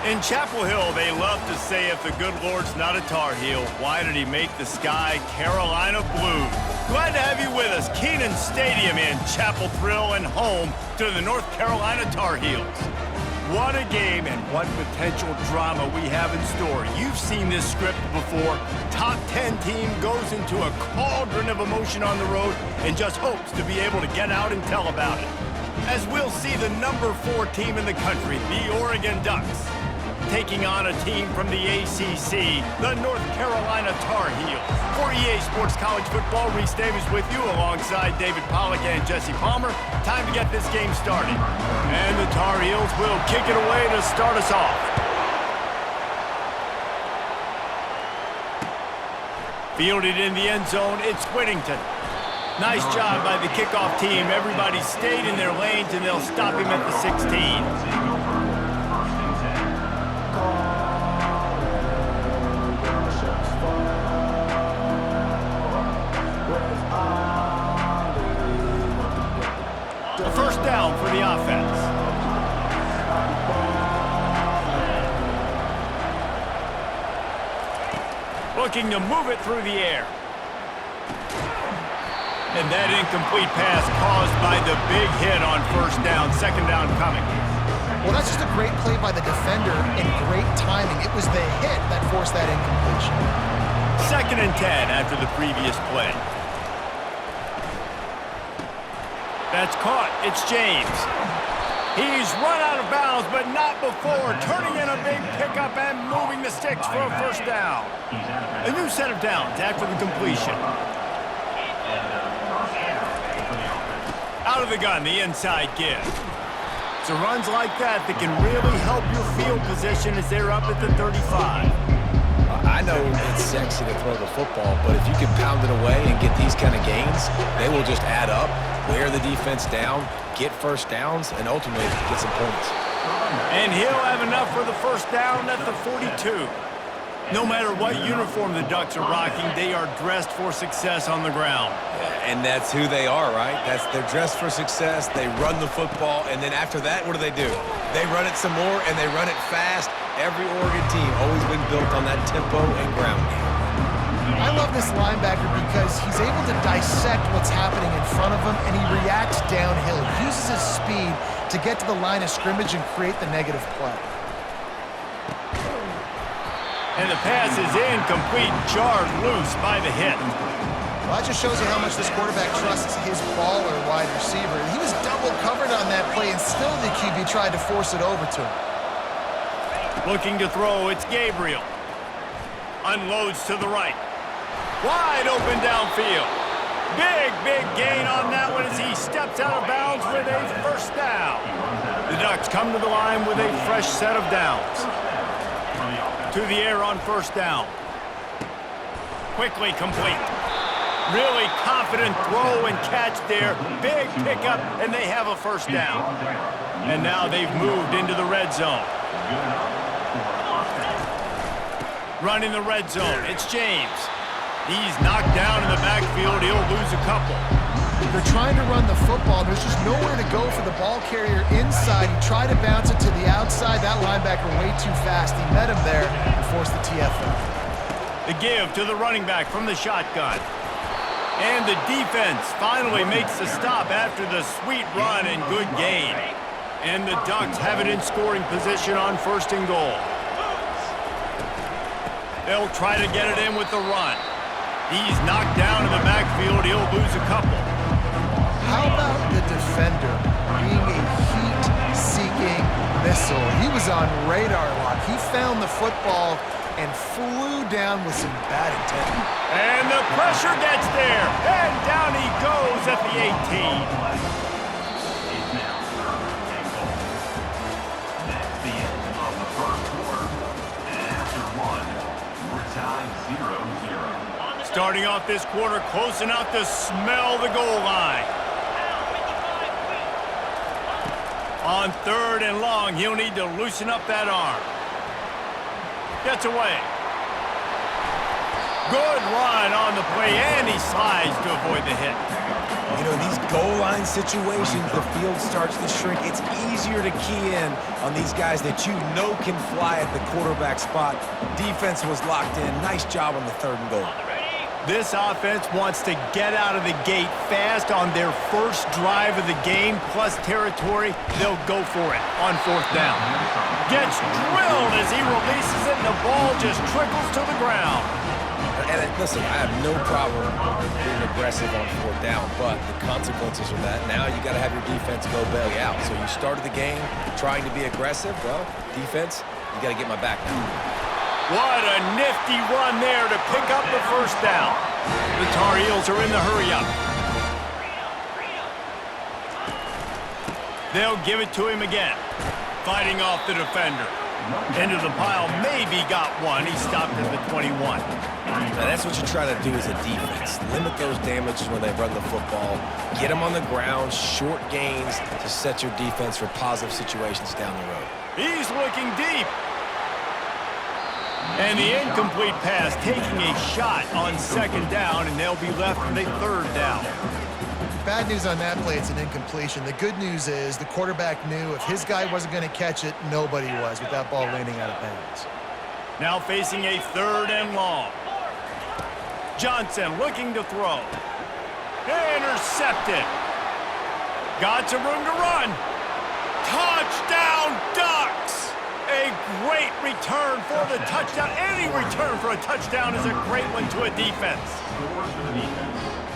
In Chapel Hill, they love to say if the good Lord's not a Tar Heel, why did he make the sky Carolina blue? Glad to have you with us. Kenan Stadium in Chapel Thrill and home to the North Carolina Tar Heels. What a game and what potential drama we have in store. You've seen this script before. Top 10 team goes into a cauldron of emotion on the road and just hopes to be able to get out and tell about it. As we'll see the number 4 team in the country, the Oregon Ducks, taking on a team from the ACC, the North Carolina Tar Heels. For EA Sports College Football, Reese Davis with you alongside David Pollack and Jesse Palmer. Time to get this game started. And the Tar Heels will kick it away to start us off. Fielded in the end zone, it's Whittington. Nice job by the kickoff team. Everybody stayed in their lanes, and they'll stop him at the 16. A first down for the offense. Looking to move it through the air. And that incomplete pass caused by the big hit on first down. Second down coming. Well, that's just a great play by the defender and great timing. It was the hit that forced that incompletion. Second and 10 after the previous play. That's caught. It's James. He's run out of bounds, but not before turning in a big pickup and moving the sticks for a first down. A new set of downs after the completion. Out of the gun, the inside give. So runs like that can really help your field position as they're up at the 35. I know it's sexy to throw the football, but if you can pound it away and get these kind of gains, they will just add up, wear the defense down, get first downs, and ultimately get some points. And he'll have enough for the first down at the 42. No matter what uniform the Ducks are rocking, they are dressed for success on the ground. Yeah, and that's who they are, right? They're dressed for success, they run the football, and then after that, what do? They run it some more, and they run it fast. Every Oregon team always been built on that tempo and ground game. I love this linebacker because he's able to dissect what's happening in front of him, and he reacts downhill. He uses his speed to get to the line of scrimmage and create the negative play. And the pass is incomplete, jarred loose by the hit. Well, that just shows you how much this quarterback trusts his baller wide receiver. He was double covered on that play, and still the QB tried to force it over to him. Looking to throw, it's Gabriel. Unloads to the right. Wide open downfield. Big gain on that one as he steps out of bounds with a first down. The Ducks come to the line with a fresh set of downs. To the air on first down. Quickly complete. Really confident throw and catch there. Big pickup, and they have a first down. And now they've moved into the red zone. Running the red zone, it's James. He's knocked down in the backfield. He'll lose a couple. They're trying to run the football. There's just nowhere to go for the ball carrier inside. He tried to bounce it to the outside. That linebacker way too fast. He met him there and forced the TFL. The give to the running back from the shotgun. And the defense finally makes the stop after the sweet run and good gain. And the Ducks have it in scoring position on first and goal. They'll try to get it in with the run. He's knocked down in the backfield. He'll lose a couple. How about the defender being a heat-seeking missile? He was on radar lock. He found the football and flew down with some bad intent. And the pressure gets there. And down he goes at the 18. Starting off this quarter close enough to smell the goal line. On third and long, he'll need to loosen up that arm. Gets away. Good run on the play, and he slides to avoid the hit. You know, these goal line situations, the field starts to shrink. It's easier to key in on these guys that you know can fly at the quarterback spot. Defense was locked in. Nice job on the 3rd and goal. This offense wants to get out of the gate fast on their first drive of the game, plus territory. They'll go for it on 4th down. Gets drilled as he releases it, and the ball just trickles to the ground. And listen, I have no problem being aggressive on 4th down, but the consequences of that, now you got to have your defense go belly out. So you started the game trying to be aggressive. Well, defense, you got to get my back now. What a nifty run there to pick up the 1st down. The Tar Heels are in the hurry-up. They'll give it to him again. Fighting off the defender. Into the pile, maybe got one. He stopped at the 21. Now that's what you try to do as a defense. Limit those damages when they run the football. Get them on the ground, short gains to set your defense for positive situations down the road. He's looking deep. And the incomplete pass taking a shot on 2nd down, and they'll be left with a 3rd down. Bad news on that play, it's an incompletion. The good news is the quarterback knew if his guy wasn't going to catch it, nobody was with that ball landing out of bounds. Now facing a 3rd and long. Johnson looking to throw. Intercepted. Got some room to run. Touchdown, Ducks! A great return for the touchdown. Any return for a touchdown is a great one to a defense.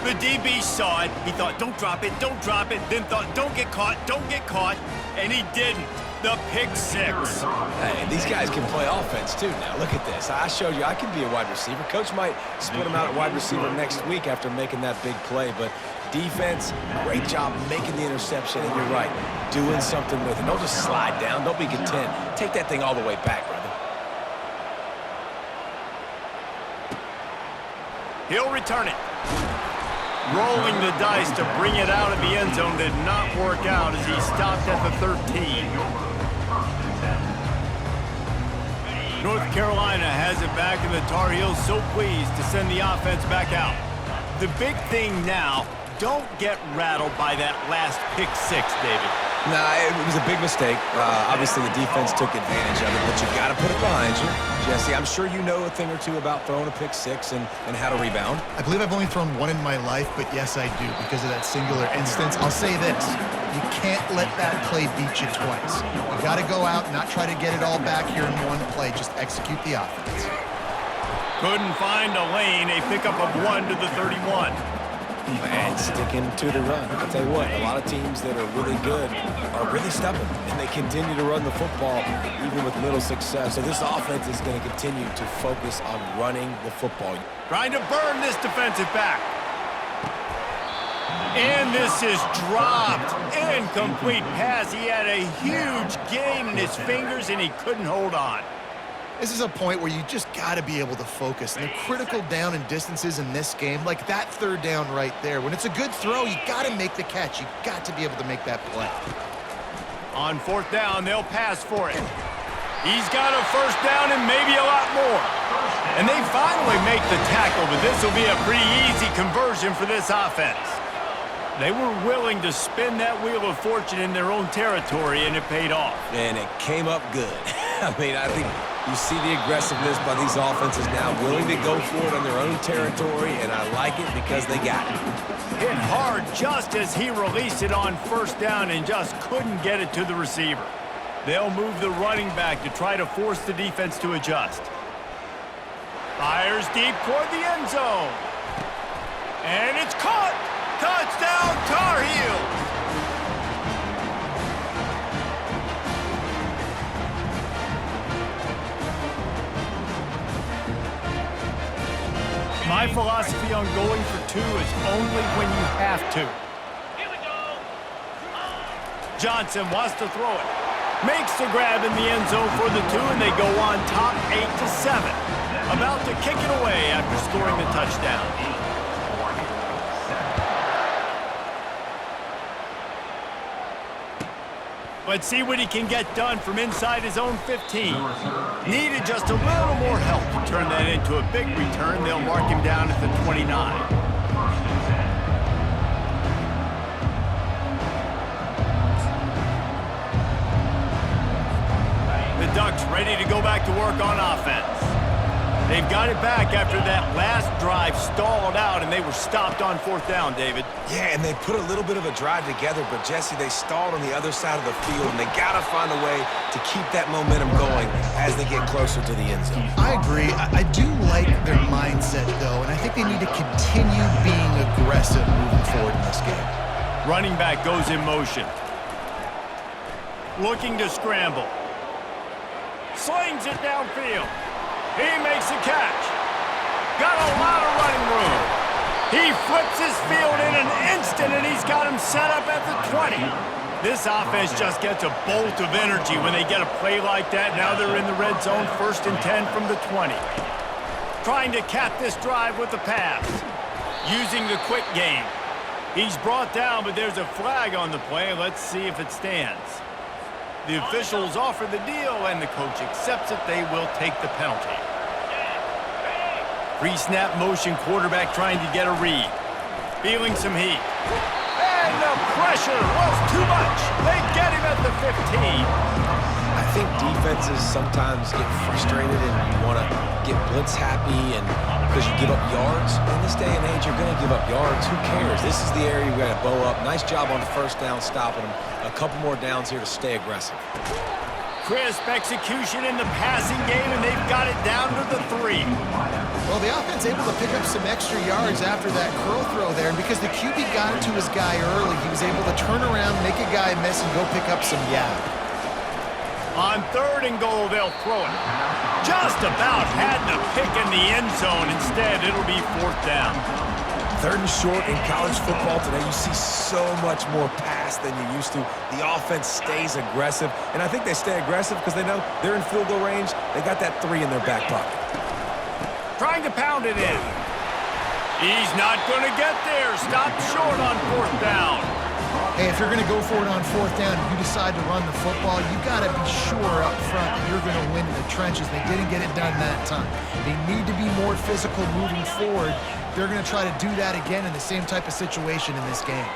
The DB saw it. He thought, don't drop it, don't drop it. Then thought, don't get caught, and he didn't. The pick 6. Hey, these guys can play offense too now. Look at this. I showed you I can be a wide receiver. Coach might split him out at wide receiver next week after making that big play, but defense, great job making the interception, and you're right, doing something with it. Don't just slide down. Don't be content. Take that thing all the way back, brother. He'll return it. Rolling the dice to bring it out of the end zone did not work out as he stopped at the 13. North Carolina has it back, and the Tar Heels so pleased to send the offense back out. The big thing now, don't get rattled by that last pick 6, David. Nah, it was a big mistake. Obviously, the defense took advantage of it, but you got to put it behind you. Jesse, I'm sure you know a thing or two about throwing a pick 6 and how to rebound. I believe I've only thrown one in my life, but yes, I do because of that singular instance. I'll say this. You can't let that play beat you twice. You got to go out and not try to get it all back here in one play. Just execute the offense. Couldn't find a lane. A pickup of 1 to the 31. And sticking to the run. I'll tell you what, a lot of teams that are really good are really stubborn, and they continue to run the football even with little success. So this offense is going to continue to focus on running the football. Trying to burn this defensive back. And this is dropped. Incomplete pass. He had a huge gain in his fingers, and he couldn't hold on. This is a point where you just got to be able to focus. And the critical down and distances in this game, like that 3rd down right there, when it's a good throw, you got to make the catch. You got to be able to make that play. On 4th down, they'll pass for it. He's got a 1st down and maybe a lot more. And they finally make the tackle, but this will be a pretty easy conversion for this offense. They were willing to spin that wheel of fortune in their own territory, and it paid off. And it came up good. I mean, I think you see the aggressiveness by these offenses now, willing to go for it on their own territory, and I like it because they got it. Hit hard just as he released it on 1st down and just couldn't get it to the receiver. They'll move the running back to try to force the defense to adjust. Fires deep toward the end zone. And it's caught! Touchdown, Tar Heels! My philosophy on going for 2 is only when you have to. Johnson wants to throw it. Makes the grab in the end zone for the 2, and they go on top 8-7. About to kick it away after scoring the touchdown. Let's see what he can get done from inside his own 15. Needed just a little more help to turn that into a big return. They'll mark him down at the 29. Ducks ready to go back to work on offense. They've got it back after that last drive stalled out, and they were stopped on 4th down, David. Yeah, and they put a little bit of a drive together, but, Jesse, they stalled on the other side of the field, and they got to find a way to keep that momentum going as they get closer to the end zone. I agree. I do like their mindset, though, and I think they need to continue being aggressive moving forward in this game. Running back goes in motion. Looking to scramble. Slings it downfield. He makes a catch. Got a lot of running room. He flips his field in an instant, and he's got him set up at the 20. This offense just gets a bolt of energy when they get a play like that. Now they're in the red zone, 1st and 10 from the 20. Trying to cap this drive with the pass. Using the quick game. He's brought down, but there's a flag on the play. Let's see if it stands. The officials offer the deal, and the coach accepts it. They will take the penalty. Pre-snap motion, quarterback trying to get a read. Feeling some heat. And the pressure was too much. They get him at the 15. I think defenses sometimes get frustrated and you want to get blitz happy and because you give up yards. In this day and age, you're going to give up yards. Who cares? This is the area you got to bow up. Nice job on the 1st down, stopping them. A couple more downs here to stay aggressive. Crisp execution in the passing game, and they've got it down to the 3. Well, the offense able to pick up some extra yards after that curl throw there, and because the QB got it to his guy early, he was able to turn around, make a guy miss, and go pick up some yak. On 3rd and goal, they'll throw it. Just about had the pick in the end zone. Instead, it'll be 4th down. 3rd and short in college football today, you see so much more pass than you used to. The offense stays aggressive, and I think they stay aggressive because they know they're in field goal range. They got that 3 in their back pocket. Trying to pound it in. He's not going to get there. Stopped short on 4th down. Hey, if you're going to go for it on 4th down and you decide to run the football, you got to be sure up front that you're going to win in the trenches. They didn't get it done that time. They need to be more physical moving forward. They're going to try to do that again in the same type of situation in this game.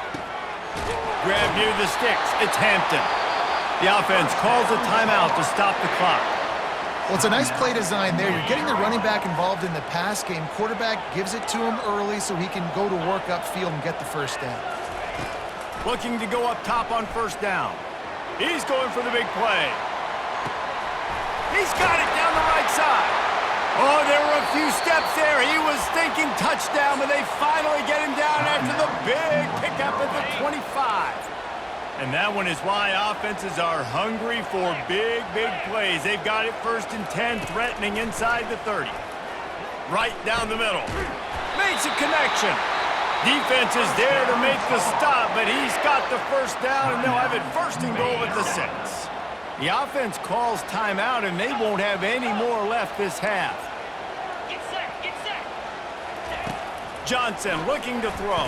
Grab near the sticks. It's Hampton. The offense calls a timeout to stop the clock. Well, it's a nice play design there. You're getting the running back involved in the pass game. Quarterback gives it to him early so he can go to work upfield and get the 1st down. Looking to go up top on 1st down. He's going for the big play. He's got it down the right side. Oh, there were a few steps there. He was thinking touchdown, but they finally get him down after the big pickup at the 25. And that one is why offenses are hungry for big, big plays. They've got it 1st and 10, threatening inside the 30. Right down the middle. Makes a connection. Defense is there to make the stop, but he's got the 1st down, and they'll have it 1st and goal at the 6. The offense calls timeout, and they won't have any more left this half. Get set, get set. Johnson looking to throw.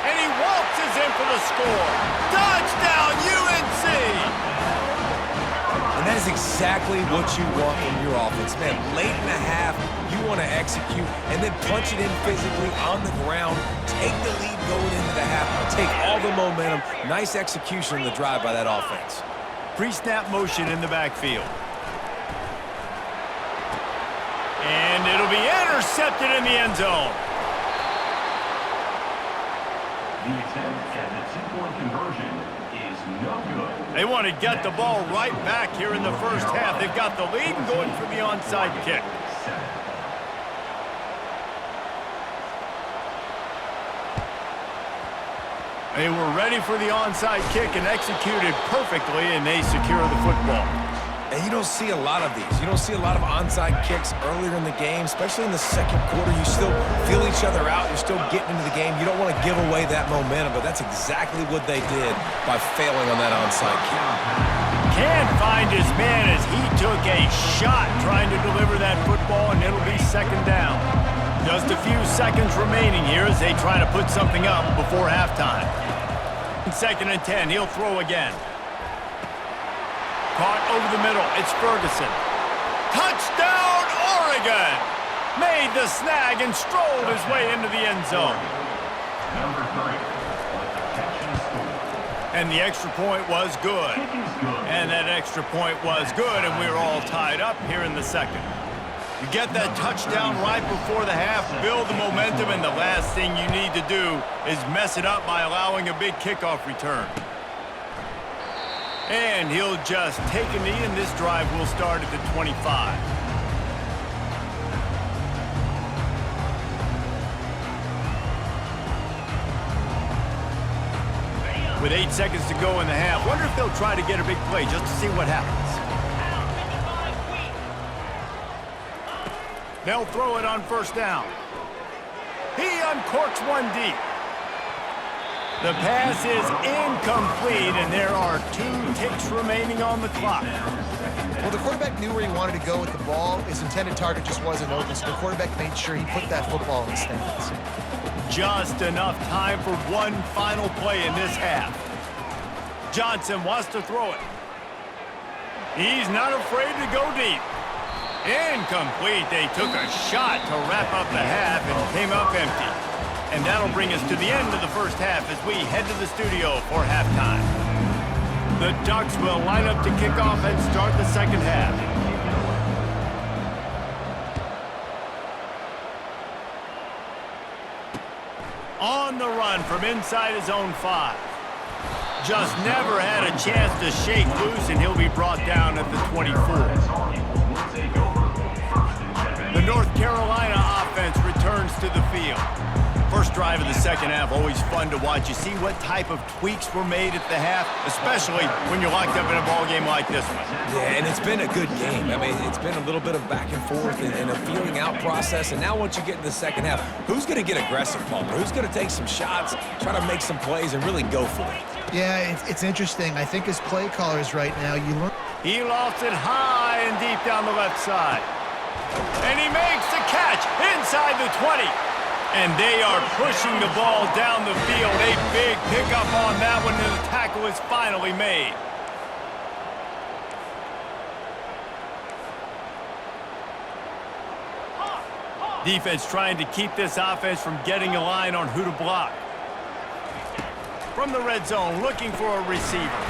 And he waltzes in for the score. Touchdown, UNC! And that is exactly what you want from your offense, man. Late in the half, you want to execute and then punch it in physically on the ground. Take the lead going into the half. Take all the momentum. Nice execution on the drive by that offense. Pre-snap motion in the backfield. And it'll be intercepted in the end zone. The attempt at the two-point conversion is no good. They want to get the ball right back here in the 1st half. They've got the lead and going for the onside kick. They were ready for the onside kick and executed perfectly, and they secure the football. And you don't see a lot of these. You don't see a lot of onside kicks earlier in the game, especially in the 2nd quarter. You still feel each other out. You're still getting into the game. You don't want to give away that momentum, but that's exactly what they did by failing on that onside kick. Can't find his man as he took a shot trying to deliver that football, and it'll be 2nd down. Just a few seconds remaining here as they try to put something up before halftime. 2nd and 10, he'll throw again. Caught over the middle, it's Ferguson. Touchdown, Oregon! Made the snag and strolled his way into the end zone. Number 3, with the catch and score. And the extra point was good. Kick is good. And extra point was good, and we're all tied up here in the second. You get that touchdown right before the half, build the momentum, and the last thing you need to do is mess it up by allowing a big kickoff return. And he'll just take a knee, and this drive will start at the 25. With 8 seconds to go in the half, wonder if they'll try to get a big play just to see what happens. They'll throw it on first down. He uncorks one deep. The pass is incomplete, and there are 2 ticks remaining on the clock. Well, the quarterback knew where he wanted to go with the ball. His intended target just wasn't open, so the quarterback made sure he put that football in the stands. Just enough time for one final play in this half. Johnson wants to throw it. He's not afraid to go deep. Incomplete. They took a shot to wrap up the half and came up empty. And that'll bring us to the end of the first half as we head to the studio for halftime. The Ducks will line up to kick off and start the second half. On the run from inside his own 5. Just never had a chance to shake loose, and he'll be brought down at the 24. The North Carolina offense returns to the field. First drive of the second half, always fun to watch. You see what type of tweaks were made at the half, especially when you're locked up in a ball game like this one. Yeah, and it's been a good game. I mean, it's been a little bit of back and forth and a feeling out process. And now once you get in the second half, who's going to get aggressive, Palmer? Who's going to take some shots, try to make some plays, and really go for it? Yeah, it's interesting. I think as play callers right now, you learn. He lofts it high and deep down the left side. And he makes the catch inside the 20. And they are pushing the ball down the field. A big pickup on that one, and the tackle is finally made. Defense trying to keep this offense from getting a line on who to block. From the red zone, looking for a receiver.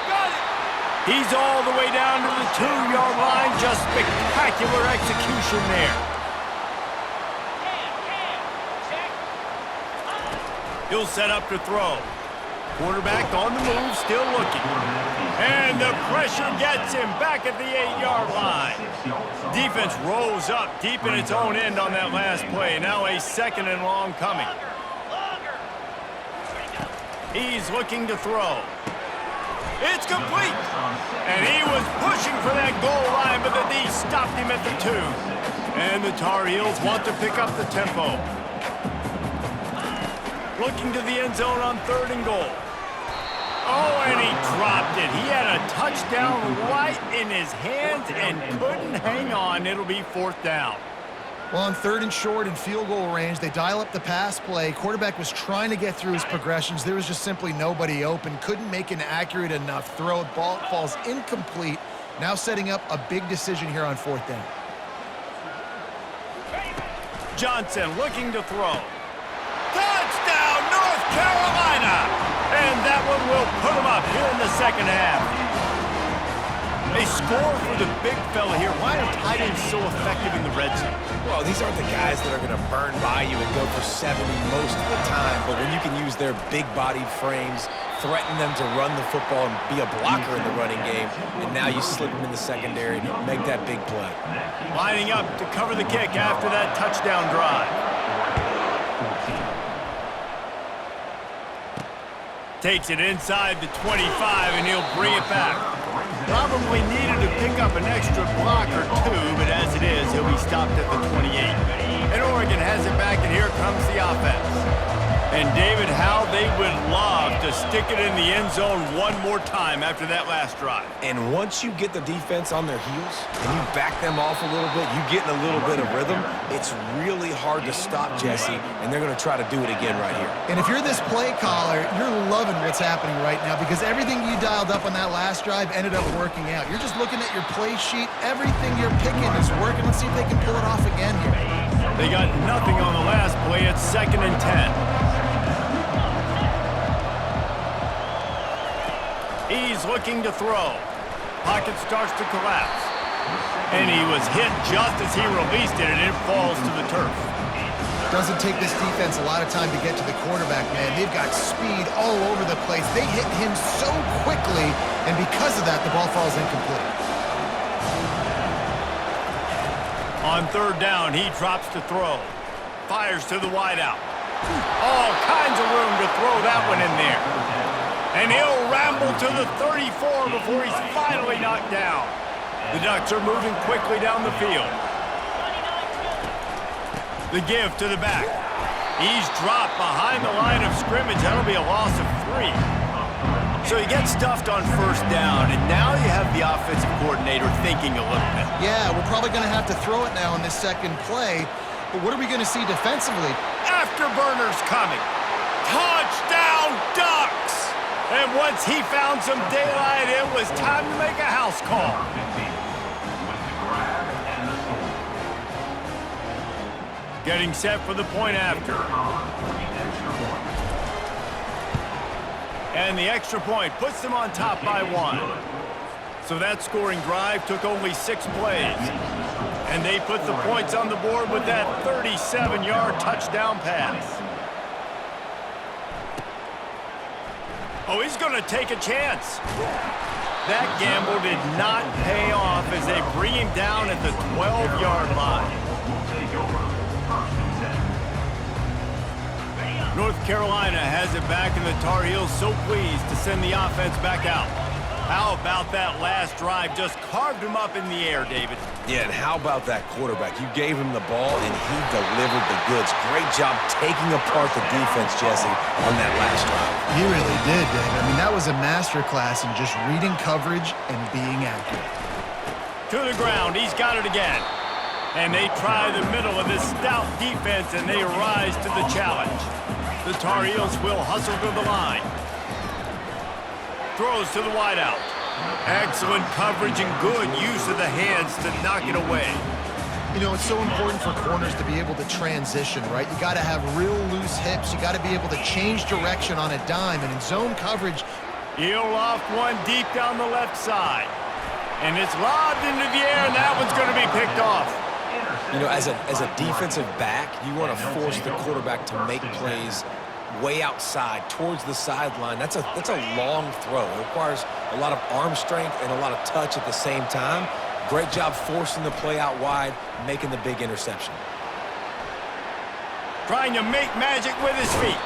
Got it! He's all the way down to the 2-yard line. Just spectacular execution there. He'll set up to throw. Quarterback on the move, still looking. And the pressure gets him back at the 8-yard line. Defense rolls up deep in its own end on that last play. Now a second and long coming. He's looking to throw. It's complete. And he was pushing for that goal line, but the D stopped him at the 2. And the Tar Heels want to pick up the tempo. Looking to the end zone on 3rd and goal. Oh, and he dropped it. He had a touchdown right in his hands and couldn't hang on. It'll be 4th down. Well, on 3rd and short and field goal range, they dial up the pass play. Quarterback was trying to get through his progressions. There was just simply nobody open. Couldn't make an accurate enough throw. Ball falls incomplete. Now setting up a big decision here on 4th down. Johnson looking to throw. Touchdown, North Carolina! And that one will put them up here in the second half. A score for the big fella here. Why are tight ends so effective in the red zone? Well, these aren't the guys that are going to burn by you and go for 70 most of the time, but when you can use their big-bodied frames, threaten them to run the football and be a blocker in the running game, and now you slip them in the secondary and make that big play. Lining up to cover the kick after that touchdown drive. Takes it inside the 25, and he'll bring it back. Probably needed to pick up an extra block or 2, but as it is, he'll be stopped at the 28. And Oregon has it back, and here comes the offense. And David, how they would love to stick it in the end zone one more time after that last drive. And once you get the defense on their heels and you back them off a little bit, you get in a little bit of rhythm, it's really hard to stop Jesse, and they're going to try to do it again right here. And if you're this play caller, you're loving what's happening right now because everything you dialed up on that last drive ended up working out. You're just looking at your play sheet. Everything you're picking is working. Let's see if they can pull it off again here. They got nothing on the last play. It's 2nd and 10. He's looking to throw. Pocket starts to collapse. And he was hit just as he released it, and it falls to the turf. Doesn't take this defense a lot of time to get to the quarterback, man. They've got speed all over the place. They hit him so quickly, and because of that, the ball falls incomplete. On third down, he drops to throw. Fires to the wideout. All kinds of room to throw that one in there. And he'll ramble to the 34 before he's finally knocked down. The Ducks are moving quickly down the field. The give to the back. He's dropped behind the line of scrimmage. That'll be a loss of 3. So he gets stuffed on first down, and now you have the offensive coordinator thinking a little bit. Yeah, we're probably going to have to throw it now in this second play. But what are we going to see defensively? Afterburners coming. Touchdown, Ducks! And once he found some daylight, it was time to make a house call. Getting set for the point after. And the extra point puts them on top by 1. So that scoring drive took only 6 plays. And they put the points on the board with that 37-yard touchdown pass. Oh, he's going to take a chance. That gamble did not pay off as they bring him down at the 12-yard line. North Carolina has it back, and the Tar Heels so pleased to send the offense back out. How about that last drive? Just carved him up in the air, David. Yeah, and how about that quarterback? You gave him the ball, and he delivered the goods. Great job taking apart the defense, Jesse, on that last drive. He really did, David. I mean, that was a masterclass in just reading coverage and being accurate. To the ground. He's got it again. And they try the middle of this stout defense, and they rise to the challenge. The Tar Heels will hustle to the line. Throws to the wideout. Excellent coverage and good use of the hands to knock it away. You know, it's so important for corners to be able to transition, right? You got to have real loose hips. You got to be able to change direction on a dime. And in zone coverage, he'll loft one deep down the left side. And it's lobbed into the air, and that one's going to be picked off. You know, as a defensive back, you want to force the quarterback to make plays way outside towards the sideline. That's a long throw. It requires a lot of arm strength and a lot of touch at the same time. Great job forcing the play out wide, making the big interception. Trying to make magic with his feet.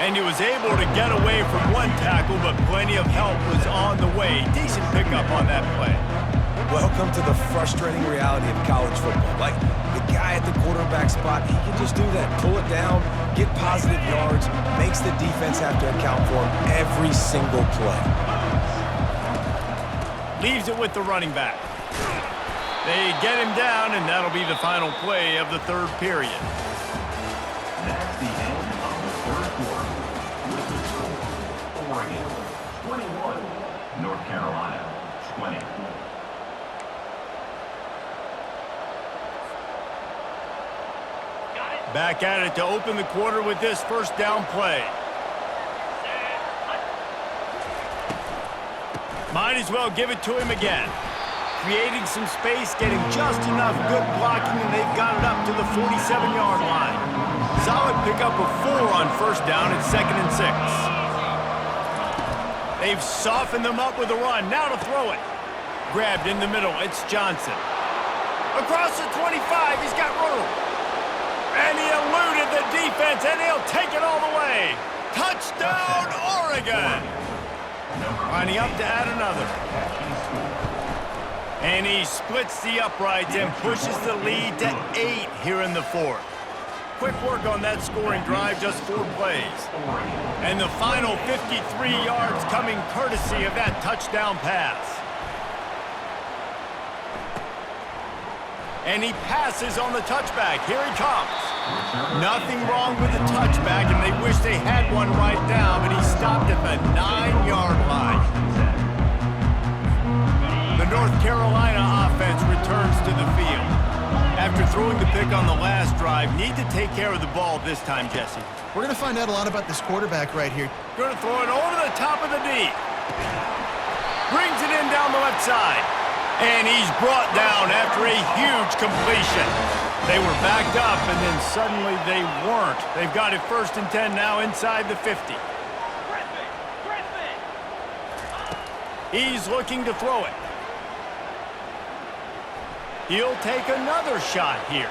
And he was able to get away from one tackle, but plenty of help was on the way. Decent pickup on that play. Welcome to the frustrating reality of college football. Like, the guy at the quarterback spot, he can just do that. Pull it down, get positive yards, makes the defense have to account for him every single play. Leaves it with the running back. They get him down, and that'll be the final play of the third period. That's the end of the third quarter. With the score, Oregon 21, North Carolina 20. Back at it to open the quarter with this first down play. Might as well give it to him again. Creating some space, getting just enough good blocking, and they've got it up to the 47-yard line. Solid pickup of 4 on first down at 2nd and 6. They've softened them up with a run. Now to throw it. Grabbed in the middle. It's Johnson. Across the 25. He's got room. And he eluded the defense, and he'll take it all the way. Touchdown, Oregon! Lining up to add another. And he splits the uprights and pushes the lead to 8 here in the fourth. Quick work on that scoring drive, just 4 plays. And the final 53 yards coming courtesy of that touchdown pass. And he passes on the touchback. Here he comes. Nothing wrong with the touchback, and they wish they had one right now, but he stopped at the 9-yard line. The North Carolina offense returns to the field. After throwing the pick on the last drive, need to take care of the ball this time, Jesse. we're going to find out a lot about this quarterback right here. Going to throw it over the top of the D. Brings it in down the left side. And he's brought down after a huge completion. They were backed up, and then suddenly they weren't. They've got it 1st and 10 now inside the 50. He's looking to throw it. He'll take another shot here.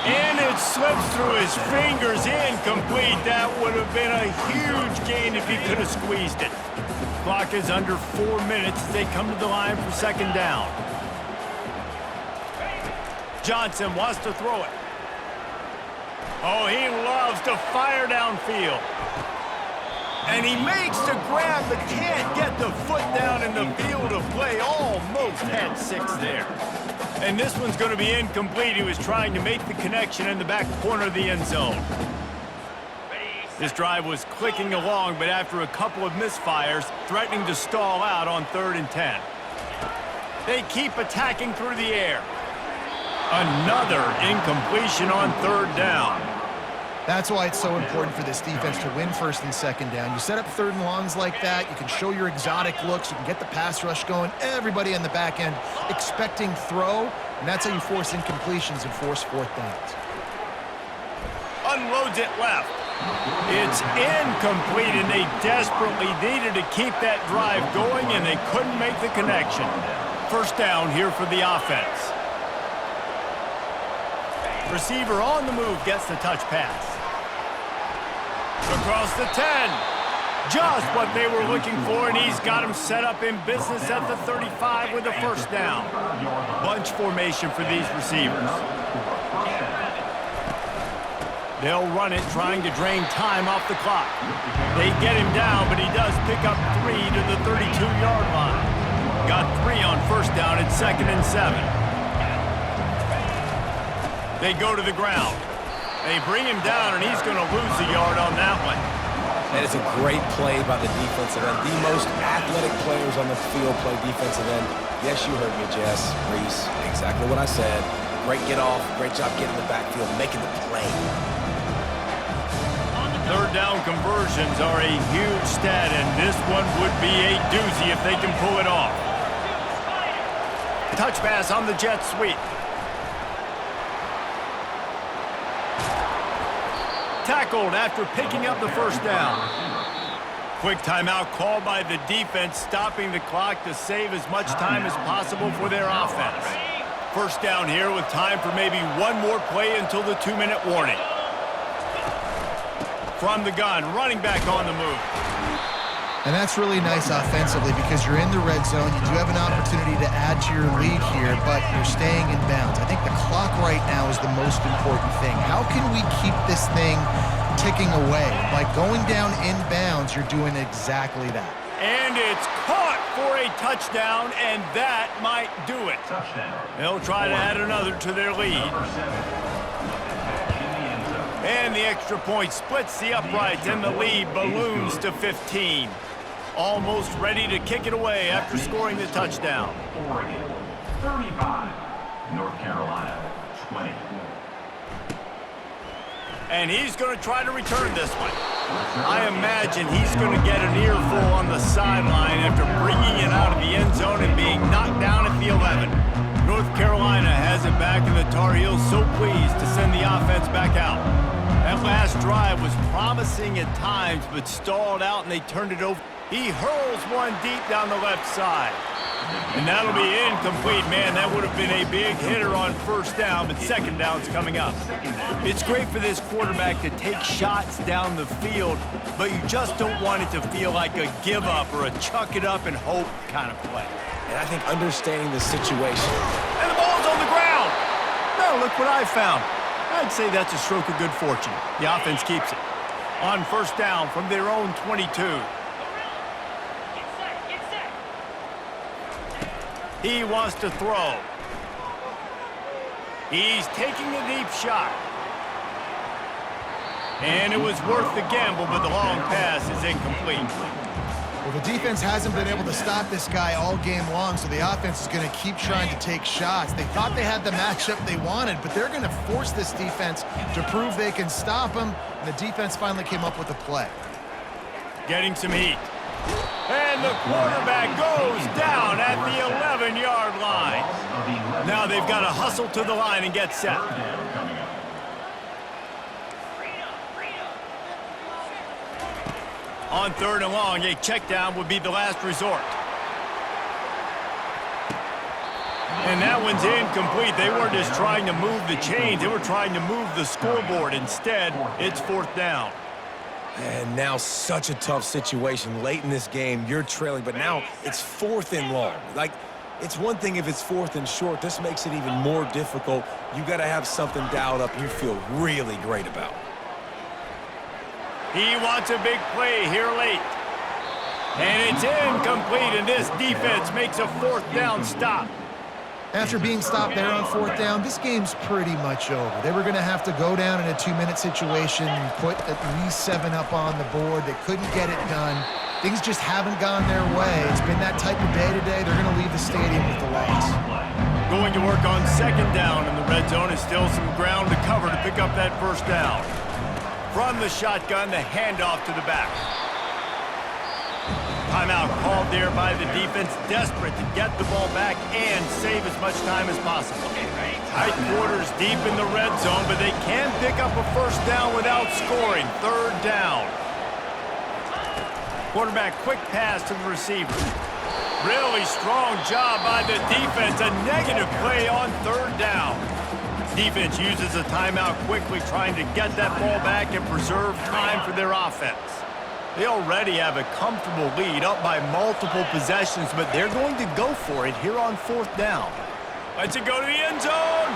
And it slips through his fingers, incomplete. That would have been a huge gain if he could have squeezed it. Clock is under 4 minutes as they come to the line for 2nd down. Johnson wants to throw it. Oh, he loves to fire downfield. And he makes the grab, but can't get the foot down in the field of play. Almost had 6 there. And this one's going to be incomplete. He was trying to make the connection in the back corner of the end zone. This drive was clicking along, but after a couple of misfires, threatening to stall out on 3rd and 10. They keep attacking through the air. Another incompletion on 3rd down. That's why it's so important for this defense to win 1st and 2nd down. You set up 3rd and longs like that, you can show your exotic looks, you can get the pass rush going, everybody on the back end expecting throw, and that's how you force incompletions and force 4th downs. Unloads it left. It's incomplete, and they desperately needed to keep that drive going, and they couldn't make the connection. 1st down here for the offense. Receiver on the move gets the touch pass. Across the 10. Just what they were looking for, and he's got him set up in business at the 35 with a 1st down. Bunch formation for these receivers. They'll run it, trying to drain time off the clock. They get him down, but he does pick up 3 to the 32-yard line. Got 3 on 1st down at 2nd and 7. They go to the ground. They bring him down, and he's going to lose a yard on that one. That is a great play by the defensive end. The most athletic players on the field play defensive end. Yes, you heard me, Jess, Reese. Exactly what I said. Great get off. Great job getting the backfield, making the play. 3rd down conversions are a huge stat, and this one would be a doozy if they can pull it off. Touch pass on the jet sweep. Tackled after picking up the 1st down. Quick timeout called by the defense, stopping the clock to save as much time as possible for their offense. 1st down here with time for maybe one more play until the 2-minute warning. From the gun, running back on the move. And that's really nice offensively because you're in the red zone. You do have an opportunity to add to your lead here, but you're staying in bounds. I think the clock right now is the most important thing. How can we keep this thing ticking away? By going down in bounds, you're doing exactly that. And it's caught for a touchdown, and that might do it. They'll try to add another to their lead. And the extra point splits the uprights, and the lead balloons to 15. Almost ready to kick it away after scoring the touchdown. Oregon, 35. North Carolina, 20. And he's going to try to return this one. I imagine he's going to get an earful on the sideline after bringing it out of the end zone and being knocked down at the 11. North Carolina has it back, and the Tar Heels so pleased to send the offense back out. That last drive was promising at times, but stalled out, and they turned it over. He hurls one deep down the left side. And that'll be incomplete, man. That would have been a big hitter on 1st down, but 2nd down's coming up. It's great for this quarterback to take shots down the field, but you just don't want it to feel like a give up or a chuck it up and hope kind of play. And I think understanding the situation. And the ball's on the ground. Now look what I found. I'd say that's a stroke of good fortune. The offense keeps it. On 1st down from their own 22. He wants to throw. He's taking a deep shot. And it was worth the gamble, but the long pass is incomplete. Well, the defense hasn't been able to stop this guy all game long, so the offense is going to keep trying to take shots. They thought they had the matchup they wanted, but they're going to force this defense to prove they can stop him, and the defense finally came up with a play. Getting some heat. And the quarterback goes down at the 11-yard line. Now they've got to hustle to the line and get set. On 3rd and long, a check down would be the last resort. And that one's incomplete. They weren't just trying to move the chains. They were trying to move the scoreboard. Instead, it's 4th down. And now such a tough situation. Late in this game, you're trailing, but now it's 4th and long. Like, it's one thing if it's 4th and short. This makes it even more difficult. You got to have something dialed up you feel really great about. He wants a big play here late. And it's incomplete, and this defense makes a 4th down stop. After being stopped there on 4th down, this game's pretty much over. They were going to have to go down in a 2-minute situation and put at least 7 up on the board. They couldn't get it done. Things just haven't gone their way. It's been that type of day today. They're going to leave the stadium with the loss. Going to work on 2nd down, and the red zone is still some ground to cover to pick up that 1st down. From the shotgun, the handoff to the back. Timeout called there by the defense, desperate to get the ball back and save as much time as possible. Tight quarters deep in the red zone, but they can pick up a 1st down without scoring. 3rd down. Quarterback quick pass to the receiver. Really strong job by the defense. A negative play on 3rd down. Defense uses a timeout quickly, trying to get that ball back and preserve time for their offense. They already have a comfortable lead, up by multiple possessions, but they're going to go for it here on 4th down. Let's it go to the end zone.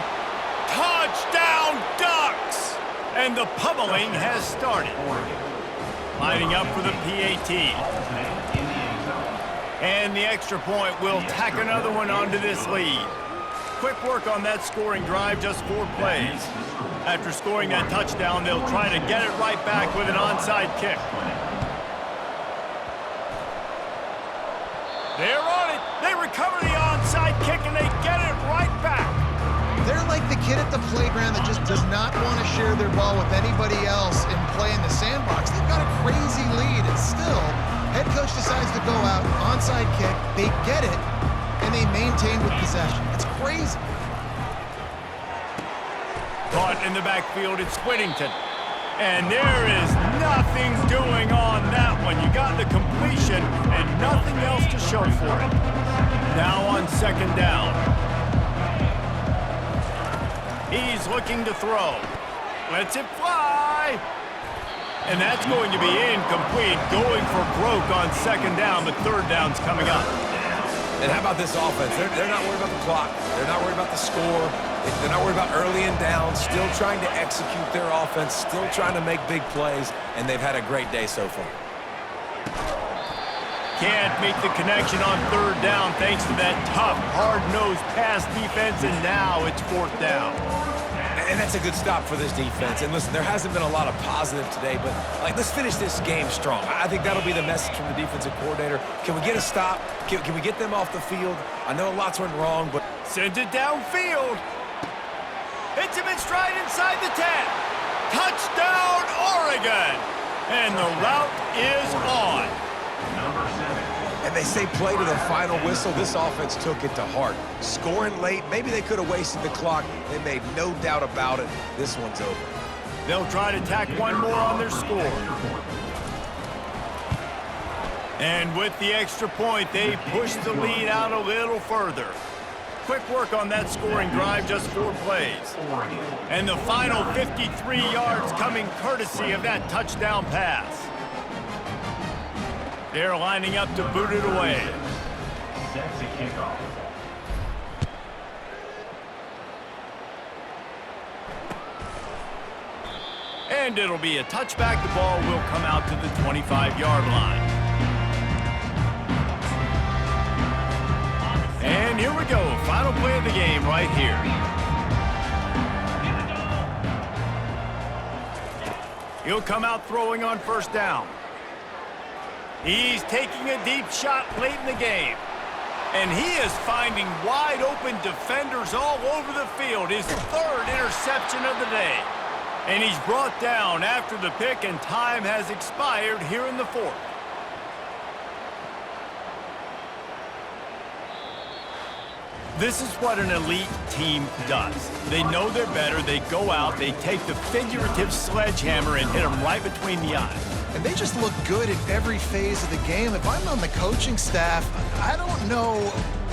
Touchdown, Ducks! And the pummeling has started. Lining up for the PAT. And the extra point will tack another one onto this lead. Quick work on that scoring drive, just 4 plays. After scoring that touchdown, they'll try to get it right back with an onside kick. They're on it. They recover the onside kick, and they get it right back. They're like the kid at the playground that just does not want to share their ball with anybody else and play in the sandbox. They've got a crazy lead, and still, head coach decides to go out, onside kick, they get it, and they maintain with possession. It's crazy. Caught in the backfield, it's Whittington. And there is nothing doing on that one. You got the completion and nothing else to show for it. Now on 2nd down. He's looking to throw. Lets it fly. And that's going to be incomplete. Going for broke on 2nd down, but 3rd down's coming up. And how about this offense? They're not worried about the clock. They're not worried about the score. They're not worried about early and down. Still trying to execute their offense. Still trying to make big plays. And they've had a great day so far. Can't make the connection on 3rd down thanks to that tough, hard-nosed pass defense. And now it's 4th down. And that's a good stop for this defense. And listen, there hasn't been a lot of positive today, but let's finish this game strong. I think that'll be the message from the defensive coordinator. Can we get a stop? Can we get them off the field? I know lots went wrong, but sends it downfield. Hits him in stride inside the 10. Touchdown, Oregon. And the route is on. Number 7. and they say play to the final whistle. This offense took it to heart. Scoring late, maybe they could have wasted the clock. They made no doubt about it. This one's over. They'll try to tack one more on their score. And with the extra point, they push the lead out a little further. Quick work on that scoring drive, just 4 plays. And the final 53 yards coming courtesy of that touchdown pass. They're lining up to boot it away. Set to kickoff. And it'll be a touchback. The ball will come out to the 25-yard line. And here we go. Final play of the game right here. He'll come out throwing on first down. He's taking a deep shot late in the game. And he is finding wide open defenders all over the field. His 3rd interception of the day. And he's brought down after the pick, and time has expired here in the 4th. This is what an elite team does. They know they're better. They go out, they take the figurative sledgehammer and hit them right between the eyes. And they just look good in every phase of the game. If I'm on the coaching staff, I don't know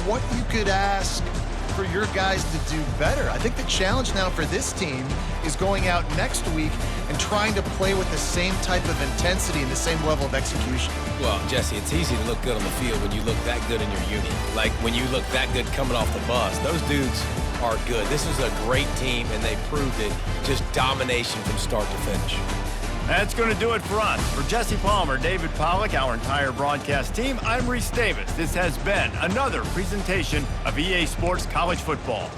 what you could ask for your guys to do better. I think the challenge now for this team is going out next week and trying to play with the same type of intensity and the same level of execution. Well, Jesse, it's easy to look good on the field when you look that good in your uni. Like when you look that good coming off the bus. Those dudes are good. This is a great team, and they proved it. Just domination from start to finish. That's going to do it for us. For Jesse Palmer, David Pollack, our entire broadcast team, I'm Reese Davis. This has been another presentation of EA Sports College Football.